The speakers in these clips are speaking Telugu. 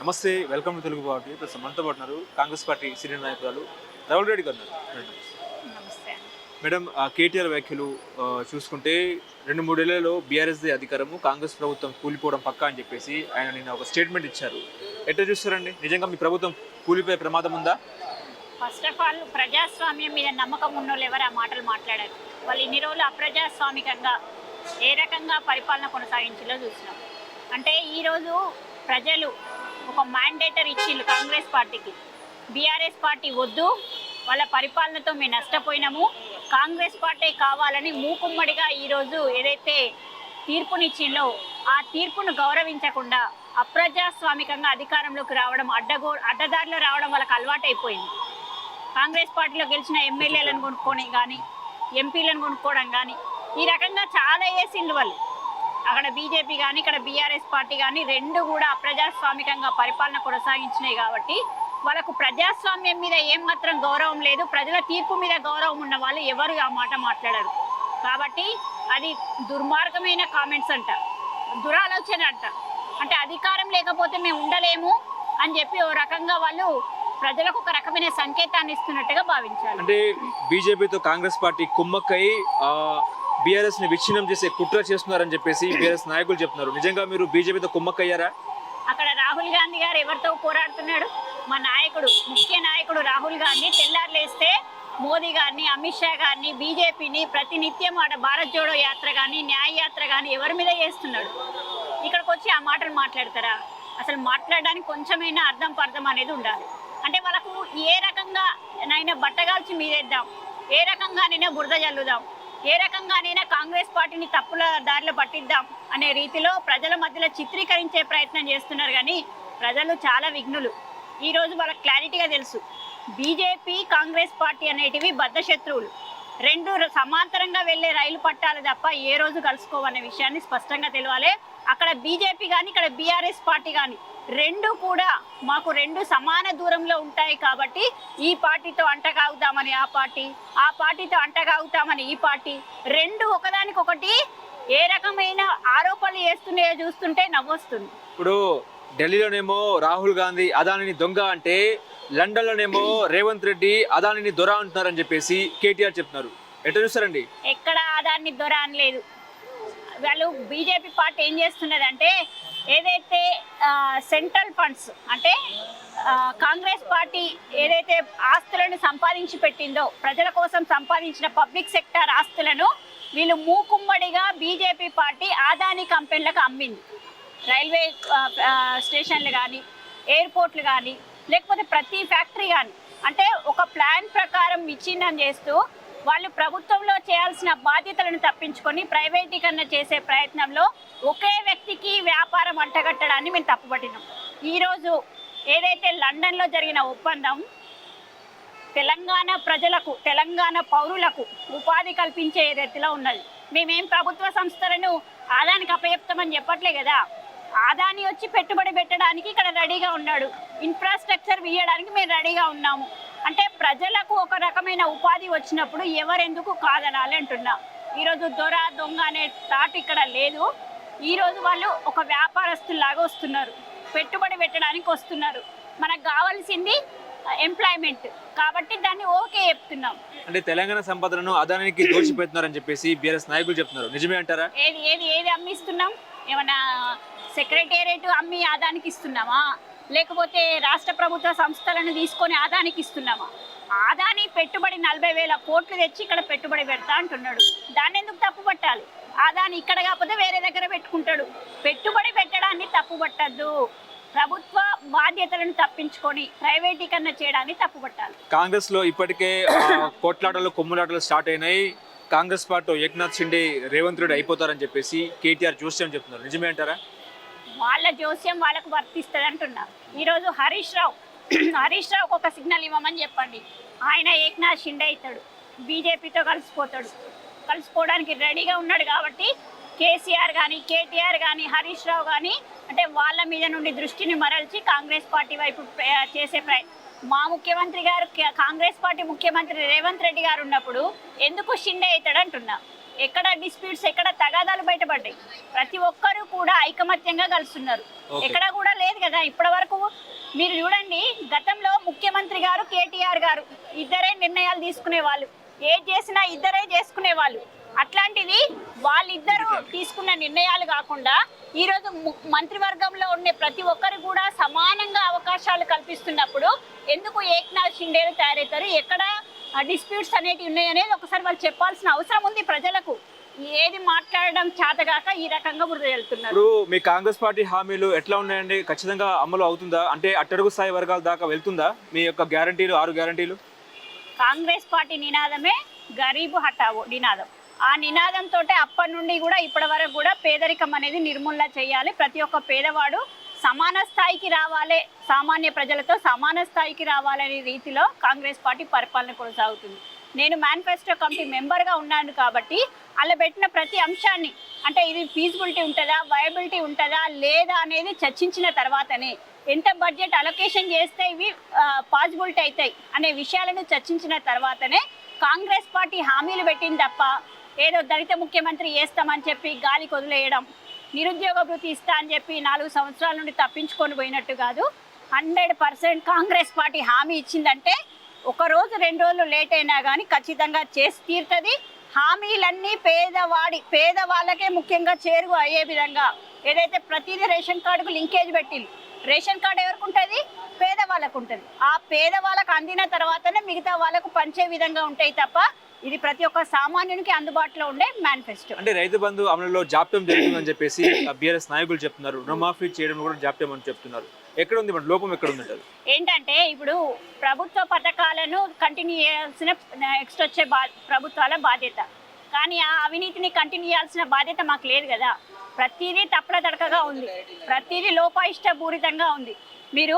నమస్తే, వెల్కమ్ టు తెలుగు పార్టీ. ప్రస్తుతం మనతో పాటు ఉన్నారు కాంగ్రెస్ పార్టీ సీనియర్ నాయకురాలు రాహుల్ రెడ్డి గారు ఉన్నారు. నమస్తే. మేడం, కేటీఆర్ వ్యాఖ్యలు చూసుకుంటే 2-3 ఏళ్లలో బీఆర్ఎస్ది అధికారము, కాంగ్రెస్ ప్రభుత్వం కూలిపోవడం పక్కా అని చెప్పేసి ఆయన నిన్న ఒక స్టేట్మెంట్ ఇచ్చారు. ఎట్లా చూస్తారండి? నిజంగా మీ ప్రభుత్వం కూలిపోయే ప్రమాదం ఉందా? ఫస్ట్ ఆఫ్ ఆల్, ప్రజాస్వామ్యం మీద నమ్మకం ఉన్నోళ్ళు ఎవరు ఆ మాటలు మాట్లాడారు? వాళ్ళు ఇన్ని రోజులు అప్రజాస్వామికంగా ఏ రకంగా పరిపాలన కొనసాగించాలో చూసినాం. అంటే ఈరోజు ప్రజలు ఒక మ్యాండేటర్ ఇచ్చిండ్రు కాంగ్రెస్ పార్టీకి. బీఆర్ఎస్ పార్టీ వద్దు, వాళ్ళ పరిపాలనతో మేము నష్టపోయినాము, కాంగ్రెస్ పార్టీ కావాలని మూకుమ్మడిగా ఈరోజు ఏదైతే తీర్పునిచ్చిందో ఆ తీర్పును గౌరవించకుండా అప్రజాస్వామికంగా అధికారంలోకి రావడం, అడ్డదారిలో రావడం వాళ్ళకి అలవాటైపోయింది. కాంగ్రెస్ పార్టీలో గెలిచిన ఎమ్మెల్యేలను కొనుక్కొని కానీ, ఎంపీలను కొనుక్కోవడం కానీ, ఈ రకంగా చాలా వేసిండ్రు వాళ్ళు. అక్కడ బీజేపీ కానీ ఇక్కడ బీఆర్ఎస్ పార్టీ కానీ రెండు కూడా అప్రజాస్వామికంగా పరిపాలన కొనసాగించినాయి. కాబట్టి వాళ్ళకు ప్రజాస్వామ్యం మీద ఏం మాత్రం గౌరవం లేదు, ప్రజల తీర్పు మీద గౌరవం ఉన్న వాళ్ళు ఎవరు ఆ మాట మాట్లాడారు. కాబట్టి అది దుర్మార్గమైన కామెంట్స్ అంట, దురాలోచన అంట. అంటే అధికారం లేకపోతే మేము ఉండలేము అని చెప్పి ఓ రకంగా వాళ్ళు ప్రజలకు ఒక రకమైన సంకేతాన్ని ఇస్తున్నట్టుగా భావించాలి. అంటే బీజేపీతో కాంగ్రెస్ పార్టీ కుమ్మక్కై బీఆర్ఎస్ ని విచ్ఛిన్నం చేసే కుట్ర చేస్తున్నారని చెప్పేసి బీఆర్ఎస్ నాయకులు చెప్తున్నారు. నిజంగా మీరు బీజేపీతో కుమ్మక్కయ్యారా? అక్కడ రాహుల్ గాంధీ గారు ఎవరితో పోరాడుతున్నాడు? మా నాయకుడు, ముఖ్య నాయకుడు రాహుల్ గాంధీ తెల్లారులేస్తే మోదీ గారిని, అమిత్ షా గారిని, బీజేపీని ప్రతినిత్యం ఆడ భారత్ జోడో యాత్ర కానీ, న్యాయ యాత్ర కానీ ఎవరి మీద చేస్తున్నాడు? ఇక్కడికి వచ్చి ఆ మాటలు మాట్లాడతారా? అసలు మాట్లాడడానికి కొంచెమైనా అర్థం పర్థం అనేది ఉండాలి. అంటే వాళ్ళకు ఏ రకంగా నైనా బట్టగాల్చి మీదేద్దాం, ఏ రకంగానైనా బురద జల్లుదాం, ఏ రకంగానైనా కాంగ్రెస్ పార్టీని తప్పుల దారిలో పట్టిద్దాం అనే రీతిలో ప్రజల మధ్యలో చిత్రీకరించే ప్రయత్నం చేస్తున్నారు. కానీ ప్రజలు చాలా విఘ్నులు. ఈరోజు వాళ్ళకి క్లారిటీగా తెలుసు, బీజేపీ కాంగ్రెస్ పార్టీ అనేటివి బద్ధ శత్రువులు. రెండు సమాంతరంగా వెళ్ళే రైలు పట్టాలు తప్ప ఏ రోజు కలుసుకోవనే విషయాన్ని స్పష్టంగా తెలియాలి. అక్కడ బీజేపీ కానీ ఇక్కడ బీఆర్ఎస్ పార్టీ కానీ రెండు కూడా మాకు రెండు సమాన దూరంలో ఉంటాయి. కాబట్టి ఈ పార్టీతో అంటగాగుతామని ఆ పార్టీ, ఆ పార్టీతో అంటగాగుతామని ఈ పార్టీ, రెండు ఒకదానికొకటి ఏ రకమైన ఆరోపణలు చేస్తున్నాయో చూస్తుంటే నవ్వొస్తుంది. ఇప్పుడు ఢిల్లీలోనేమో రాహుల్ గాంధీ అదానిని దొంగ అంటే, లండన్లోనేమో రేవంత్ రెడ్డి అదానిని దొర అంటున్నారని చెప్పేసి కేటీఆర్ చెప్తున్నారు. ఎట్లా చూస్తారండి? ఎక్కడ అదాన్ని దొర అనలేదు. వాళ్ళు బీజేపీ పార్టీ ఏం చేస్తున్నదంటే, ఏదైతే సెంట్రల్ ఫండ్స్ అంటే కాంగ్రెస్ పార్టీ ఏదైతే ఆస్తులను సంపాదించి పెట్టిందో, ప్రజల కోసం సంపాదించిన పబ్లిక్ సెక్టార్ ఆస్తులను వీళ్ళు మూకుమ్మడిగా బీజేపీ పార్టీ ఆదాని కంపెనీలకు అమ్మింది. రైల్వే స్టేషన్లు కానీ, ఎయిర్పోర్ట్లు కానీ, లేకపోతే ప్రతి ఫ్యాక్టరీ కానీ, అంటే ఒక ప్లాన్ ప్రకారం విచ్ఛిన్నం చేస్తూ వాళ్ళు ప్రభుత్వంలో చేయాల్సిన బాధ్యతలను తప్పించుకొని ప్రైవేటీకరణ చేసే ప్రయత్నంలో ఒకే వ్యక్తికి వ్యాపారం అంటగట్టడాన్ని మేము తప్పుపట్టినాం. ఈరోజు ఏదైతే లండన్లో జరిగిన ఒప్పందం తెలంగాణ ప్రజలకు, తెలంగాణ పౌరులకు ఉపాధి కల్పించే రీతిలో ఉన్నది. మేమేం ప్రభుత్వ సంస్థలను ఆదానికి అప్పచెప్తామని చెప్పట్లే కదా. ఆదాని వచ్చి పెట్టుబడి పెట్టడానికి ఇక్కడ రెడీగా ఉన్నాడు, ఇన్ఫ్రాస్ట్రక్చర్ ఇవ్వడానికి మేము రెడీగా ఉన్నాము. అంటే ప్రజలకు ఒక రకమైన ఉపాధి వచ్చినప్పుడు ఎవరెందుకు కాదనాలి అంటున్నా. ఈరోజు దొర దొంగ అనే థాట్ ఇక్కడ లేదు. ఈరోజు వాళ్ళు ఒక వ్యాపారస్తులాగా వస్తున్నారు, పెట్టుబడి పెట్టడానికి వస్తున్నారు. మనకు కావాల్సింది ఎంప్లాయ్మెంట్, కాబట్టి దాన్ని ఓకే చెప్తున్నాం. అంటే తెలంగాణ సంపదను అదానికి దోచిపెడుతున్నారని చెప్పేసి బీఆర్ఎస్ నాయకులు చెప్తున్నారు. నిజమే అంటారా? ఏది ఏది ఏది అమ్మిస్తున్నాం? ఏమన్నా సెక్రటేరియట్ అమ్మి ఆదానికి ఇస్తున్నామా? లేకపోతే రాష్ట్ర ప్రభుత్వ సంస్థలను తీసుకొని ఆదానికి ఇస్తున్నామా? ఆదాని పెట్టుబడి 40,000 కోట్లు తెచ్చి ఇక్కడ పెట్టుబడి పెడతా అంటున్నాడు. దాన్ని ఎందుకు తప్పు పట్టాలి? ఆదాని ఇక్కడ కాకపోతే వేరే దగ్గర పెట్టుకుంటాడు. పెట్టుబడి పెట్టడాన్ని తప్పు పట్టద్దు, ప్రభుత్వ బాధ్యతలను తప్పించుకొని ప్రైవేటీకరణ చేయడాన్ని తప్పు పట్టాలి. కాంగ్రెస్ లో ఇప్పటికే కొట్లాటలు, కొమ్ములాటలు స్టార్ట్ అయినాయి. కాంగ్రెస్ పార్టీ ఏక్నాథ్ షిండే, రేవంత్ రెడ్డి అయిపోతారని చెప్పేసి కేటీఆర్ జోస్యం చెప్తున్నారు. నిజమే అంటారా? వాళ్ళ జోస్యం వాళ్ళకు వర్తిస్తుంది అంటున్నారు. ఈరోజు హరీష్ రావుకు ఒక సిగ్నల్ ఇవ్వమని చెప్పండి, ఆయన ఏక్నాథ్ షిండే అవుతాడు, బీజేపీతో కలిసిపోవడానికి రెడీగా ఉన్నాడు. కాబట్టి కేసీఆర్ కానీ, కేటీఆర్ కానీ, హరీష్ రావు కానీ అంటే వాళ్ళ మీద నుండి దృష్టిని మరల్చి కాంగ్రెస్ పార్టీ వైపు చేసే ప్రయత్నం. మా ముఖ్యమంత్రి గారు, కాంగ్రెస్ పార్టీ ముఖ్యమంత్రి రేవంత్ రెడ్డి గారు ఉన్నప్పుడు ఎందుకు షిండే అవుతాడు అంటున్నా. ఎక్కడ డిస్ప్యూట్స్, ఎక్కడ తగాదాలు బయటపడ్డాయి. ప్రతి ఒక్కరూ కూడా ఐకమత్యంగా కలుస్తున్నారు. ఎక్కడ కూడా లేదు కదా ఇప్పటి వరకు. మీరు చూడండి, గతంలో ముఖ్యమంత్రి గారు కేటీఆర్ గారు ఇద్దరే నిర్ణయాలు తీసుకునే వాళ్ళు, ఏది చేసినా ఇద్దరే చేసుకునే వాళ్ళు. అట్లాంటిది వాళ్ళిద్దరూ తీసుకున్న నిర్ణయాలు కాకుండా ఈరోజు మంత్రివర్గంలో ఉండే ప్రతి ఒక్కరు కూడా సమానంగా అవకాశాలు కల్పిస్తున్నప్పుడు ఎందుకు ఏక్నాథ్ షిండేలు తయారవుతారు? ఎక్కడ డిస్ప్యూట్స్ అనేవి ఉన్నాయనేది ఒకసారి వాళ్ళు చెప్పాల్సిన అవసరం ఉంది ప్రజలకు. ఏది మాట్లాడడం చేతగాక ఈ రకంగా బురద వెళ్తున్నారు. ఇప్పుడు మీ కాంగ్రెస్ పార్టీ హామీలు ఎట్లా ఉన్నాయండి? ఖచ్చితంగా అమలు అవుతుందా? అంటే అట్టడుగు స్థాయి వర్గాల దాకా వెళ్తుందా మీ యొక్క గ్యారంటీలు, 6 గ్యారంటీలు? కాంగ్రెస్ పార్టీ నినాదమే గరీబు హఠావో నినాదం. ఆ నినాదంతో అప్పటి నుండి కూడా ఇప్పటి వరకు కూడా పేదరికం అనేది నిర్మూలన చేయాలి, ప్రతి ఒక్క పేదవాడు సమాన స్థాయికి రావాలి, సామాన్య ప్రజలతో సమాన స్థాయికి రావాలనే రీతిలో కాంగ్రెస్ పార్టీ పరిపాలన కొనసాగుతుంది. నేను మేనిఫెస్టో కమిటీ మెంబర్గా ఉన్నాను కాబట్టి అలా పెట్టిన ప్రతి అంశాన్ని, అంటే ఇది ఫీజిబిలిటీ ఉంటుందా, వయబిలిటీ ఉంటుందా లేదా అనేది చర్చించిన తర్వాతనే, ఎంత బడ్జెట్ అలొకేషన్ చేస్తే ఇవి పాసిబిలిటీ అవుతాయి అనే విషయాలను చర్చించిన తర్వాతనే కాంగ్రెస్ పార్టీ హామీలు పెట్టింది తప్ప ఏదో దళిత ముఖ్యమంత్రి చేస్తామని చెప్పి గాలికి వదిలేయడం, నిరుద్యోగ భృతి ఇస్తా అని చెప్పి 4 సంవత్సరాల నుండి తప్పించుకొని పోయినట్టు కాదు. 100% కాంగ్రెస్ పార్టీ హామీ ఇచ్చిందంటే 1 రోజు 2 రోజులు లేట్ అయినా కానీ ఖచ్చితంగా చేసి తీరుతుంది. హామీలన్నీ పేదవాళ్ళకే ముఖ్యంగా చేరువ అయ్యే విధంగా ఏదైతే ప్రతిదీ రేషన్ కార్డుకు లింకేజ్ పెట్టింది, రేషన్ కార్డు ఎవరికి ఉంటుంది? పేదవాళ్ళకు ఉంటుంది. ఆ పేదవాళ్ళకు అందిన తర్వాతనే మిగతా వాళ్ళకు పంచే విధంగా ఉంటాయి తప్ప ఇది ప్రతి ఒక్క సామాన్యునికి అందుబాటులో ఉండే మేనిఫెస్టో. అంటే రైతు బంధు అమలులో జాప్యం జరుగుతుందని చెప్పేసి బీఆర్ఎస్ నాయకులు చెప్తున్నారు, రుణమాఫీ చేయడం కూడా జాప్యం అని చెప్తున్నారు. ఎక్కడ ఉంది మన లోపం, ఎక్కడ ఉంది? ఏంటంటే ఇప్పుడు ప్రభుత్వ పథకాలను కంటిన్యూ చేయాల్సిన నెక్స్ట్ వచ్చే ప్రభుత్వాల బాధ్యత, కానీ ఆ అవినీతిని కంటిన్యూ చేయాల్సిన బాధ్యత మాకు లేదు కదా. ప్రతిదీ తడకగా ఉంది, ప్రతిదీ లోపాయిష్టపూరితంగా ఉంది. మీరు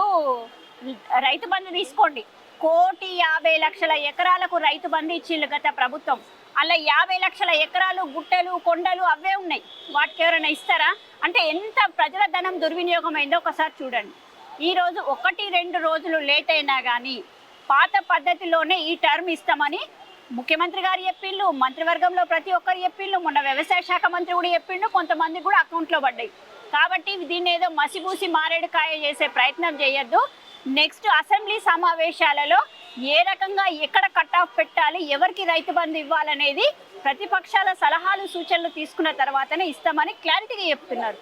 రైతు బంధు తీసుకోండి, 1,50,00,000 ఎకరాలకు రైతు బంధు ఇచ్చిండ్రు గత ప్రభుత్వం. అలా 50 లక్షల ఎకరాలు గుట్టలు కొండలు అవే ఉన్నాయి, వాటికి ఎవరైనా ఇస్తారా? అంటే ఎంత ప్రజల ధనం దుర్వినియోగం అయిందో ఒకసారి చూడండి. ఈరోజు 1-2 రోజులు లేట్ అయినా కానీ పాత పద్ధతిలోనే ఈ టర్మ్ ఇస్తామని ముఖ్యమంత్రి గారు చెప్పిండ్రు, మంత్రివర్గంలో ప్రతి ఒక్కరు చెప్పిండ్రు, మొన్న వ్యవసాయ శాఖ మంత్రి కూడా చెప్పిండు, కొంతమంది కూడా అకౌంట్లో పడ్డాయి. కాబట్టి దీన్ని ఏదో మసిబూసి మారేడుకాయ చేసే ప్రయత్నం చేయొద్దు. నెక్స్ట్ అసెంబ్లీ సమావేశాలలో ఏ రకంగా ఎక్కడ కట్ ఆఫ్ పెట్టాలి, ఎవరికి రైతు బంధు ఇవ్వాలనేది ప్రతిపక్షాల సలహాలు సూచనలు తీసుకున్న తర్వాతనే ఇస్తామని క్లారిటీగా చెప్తున్నారు.